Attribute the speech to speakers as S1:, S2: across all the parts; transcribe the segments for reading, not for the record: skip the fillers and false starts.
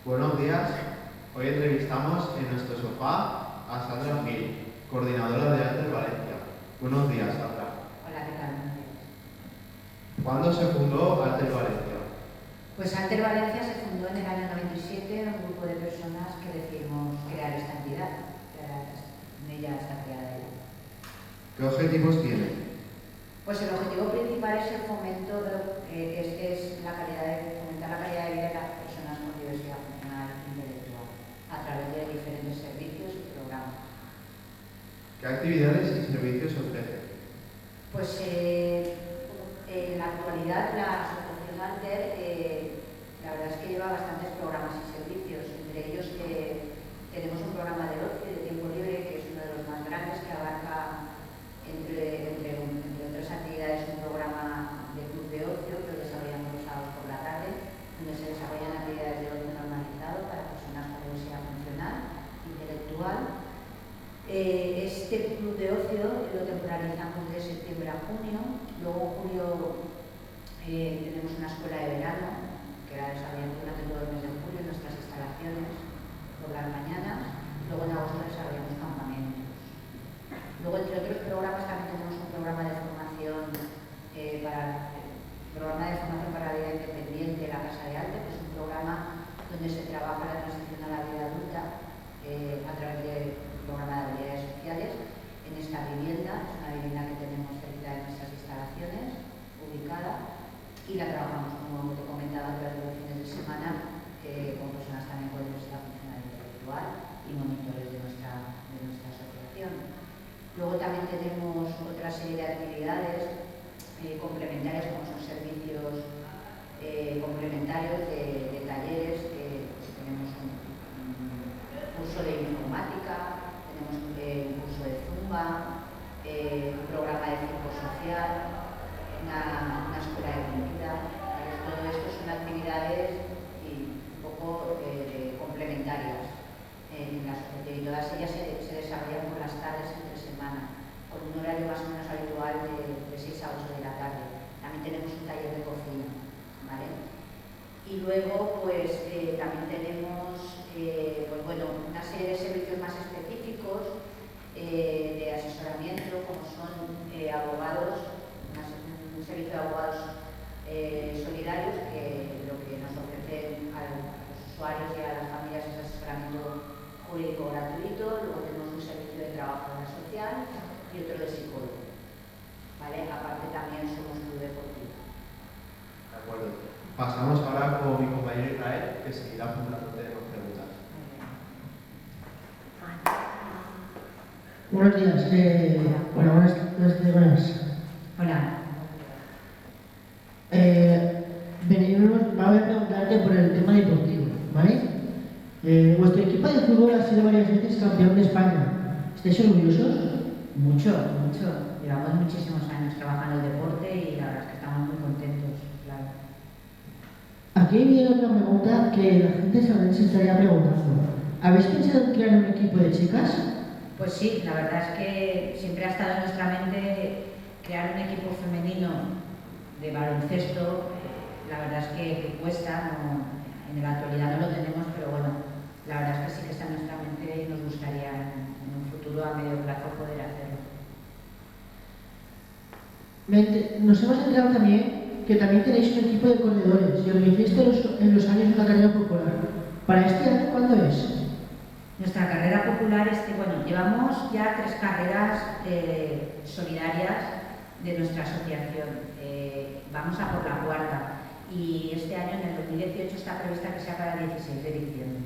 S1: Buenos días. Hoy entrevistamos en nuestro sofá a Sandra Gil, coordinadora de Alter Valencia. Buenos días, Sandra.
S2: Hola, ¿qué tal?
S1: ¿Cuándo se fundó Alter Valencia?
S2: Pues Alter Valencia se fundó en el año 97, un grupo de personas que decidimos crear esta entidad. En ella está creada ella.
S1: ¿Qué objetivos tiene?
S2: Pues el objetivo principal es el fomento, es la fomentar la calidad de vida de las personas con diversidad funcional e intelectual a través de diferentes servicios y programas.
S1: ¿Qué actividades y servicios ofrece?
S2: Pues en la actualidad la asociación Alter la verdad es que lleva bastantes programas y servicios, entre ellos tenemos un programa de ocio y de tiempo libre que es uno de los más grandes, que abarca entre otras actividades un programa de club de ocio que lo desarrollamos los sábados por la tarde, donde se desarrollan actividades de ocio normalizado para personas con diversidad funcional, intelectual. Este club de ocio lo temporalizamos de septiembre a junio. Luego en julio tenemos una escuela de verano que la desarrollamos durante todo el mes de julio en nuestras instalaciones por las mañanas. Luego en agosto desarrollamos campamentos. Luego, entre otros programas, también tenemos un programa de formación para la vida independiente, la Casa de Arte, que es un programa donde se trabaja la transición a la vida adulta a través del programa de habilidades sociales en esta vivienda. Es una vivienda que tenemos cerca de nuestras instalaciones, ubicada, y la trabajamos, como te he comentado, a través de los fines de semana con personas también con diversidad funcional e intelectual y monitores de nuestra asociación. Luego también tenemos otra serie de actividades complementarias, como son servicios complementarios de talleres, tenemos un curso de informática, tenemos un curso de zumba, un programa de circo social, una escuela de pintura. Todo esto son actividades un poco complementarias en la asociación, y todas ellas se desarrollan por las tardes entre semana, con un horario más o menos habitual de 6 a 8 de la tarde. También tenemos un taller de cocina, ¿vale? Y luego pues también tenemos una serie de servicios más específicos de asesoramiento, como son abogados, un servicio de abogados solidarios, que lo que nos ofrecen a los usuarios y a las familias es asesoramiento jurídico gratuito. Luego tenemos un servicio de trabajadora social y otro de psicólogo, ¿vale? Aparte también somos club deportivo.
S1: De acuerdo. Pasamos ahora con mi compañero Israel, que seguirá formulándote más preguntas.
S3: Buenos días. Buenas.
S2: Hola.
S3: Voy a preguntarte por el tema deportivo, ¿vale? Vuestro equipo de fútbol ha sido varias veces campeón de España. ¿Estáis orgullosos?
S2: Mucho. Llevamos muchísimos años trabajando el deporte y la verdad es que estamos muy contentos, claro.
S3: Aquí viene otra pregunta que la gente se estaría preguntando. ¿Habéis pensado en crear un equipo de chicas?
S2: Pues sí, la verdad es que siempre ha estado en nuestra mente crear un equipo femenino de baloncesto. La verdad es que cuesta, en la actualidad no lo tenemos, pero bueno, la verdad es que sí que está en nuestra mente y nos gustaría en un futuro a medio plazo poder hacerlo.
S3: Nos hemos enterado también que también tenéis un equipo de corredores y organizaste en los años una carrera popular. ¿Para este año cuándo es?
S2: Nuestra carrera popular llevamos ya 3 carreras solidarias de nuestra asociación. Vamos a por la 4ª. Y este año, en el 2018, está prevista que sea para el 16 de diciembre,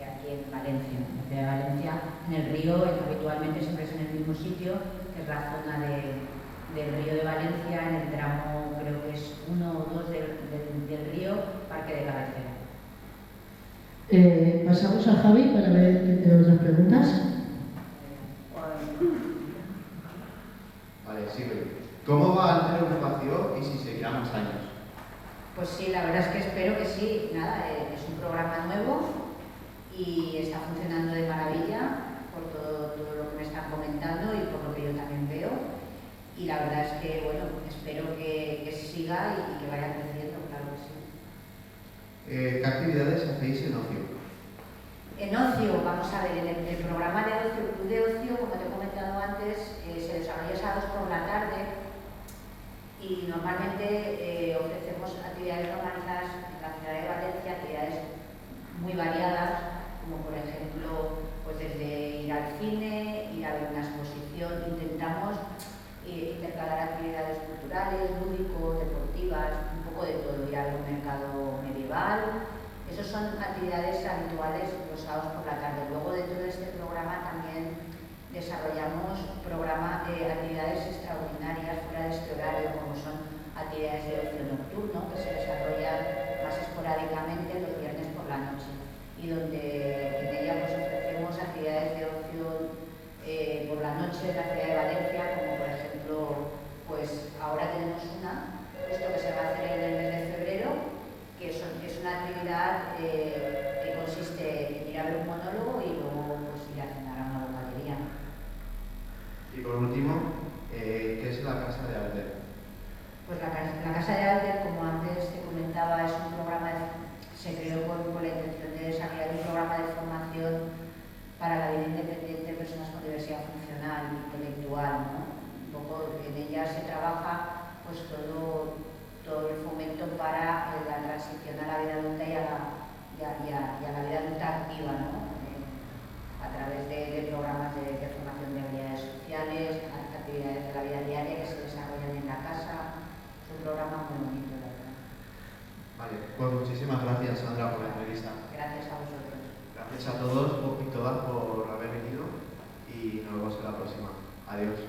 S2: aquí en Valencia. En Valencia, en el río, habitualmente siempre es en el mismo sitio, que es la zona del río de Valencia, en el tramo, creo que es 1 o 2 del río, Parque de Cabecera.
S3: Pasamos a Javi para ver otras preguntas.
S1: Vale, sigue. ¿Cómo va Alter Educación y si seguirá más años?
S2: Pues sí, la verdad es que espero que sí. Es un programa nuevo y está funcionando de maravilla por todo lo que me están comentando y por lo que yo también veo. Y la verdad es que, espero que siga y que vaya creciendo, claro que sí.
S1: ¿Qué actividades hacéis en ocio?
S2: En ocio, vamos a ver, en el programa de ocio, el club de ocio, como te he comentado antes, se desarrolla sábados por la tarde y normalmente ofrecemos actividades organizadas en la ciudad de Valencia, actividades muy variadas, como por ejemplo, pues desde ir al cine, ir a ver una exposición, intentamos intercalar actividades culturales, lúdicos, deportivas, un poco de todo, ir a un mercado medieval. Esas son actividades habituales los sábados por la tarde. Luego, dentro de este programa también desarrollamos actividades extraordinarias fuera de este horario, como son actividades de ocio nocturno, que se desarrollan más esporádicamente los viernes por la noche, y donde en ella pues, ofrecemos actividades de ocio por la noche en la ciudad de Valencia, como por ejemplo, pues ahora tenemos esto que se va a hacer en el mes de febrero, que es una actividad que consiste en ir a ver un monólogo y luego pues, ir a cenar a una bocadería.
S1: Y por último, ¿qué es la Casa de Alter?
S2: Pues la Casa de Alter, como antes te comentaba, es un programa, se creó con la intención de desarrollar un programa de formación para la vida independiente de personas con diversidad funcional e intelectual, ¿no? Un poco en ella se trabaja pues todo el fomento para la transición a la vida adulta y a la vida adulta activa, ¿no? A través de programas de formación de habilidades sociales, actividades de la vida diaria que se desarrollan en la casa. Es un programa muy bonito, la verdad.
S1: Vale, pues muchísimas gracias, Sandra, por la entrevista.
S2: Gracias a vosotros.
S1: Gracias a todos y todas por haber venido y nos vemos en la próxima. Adiós.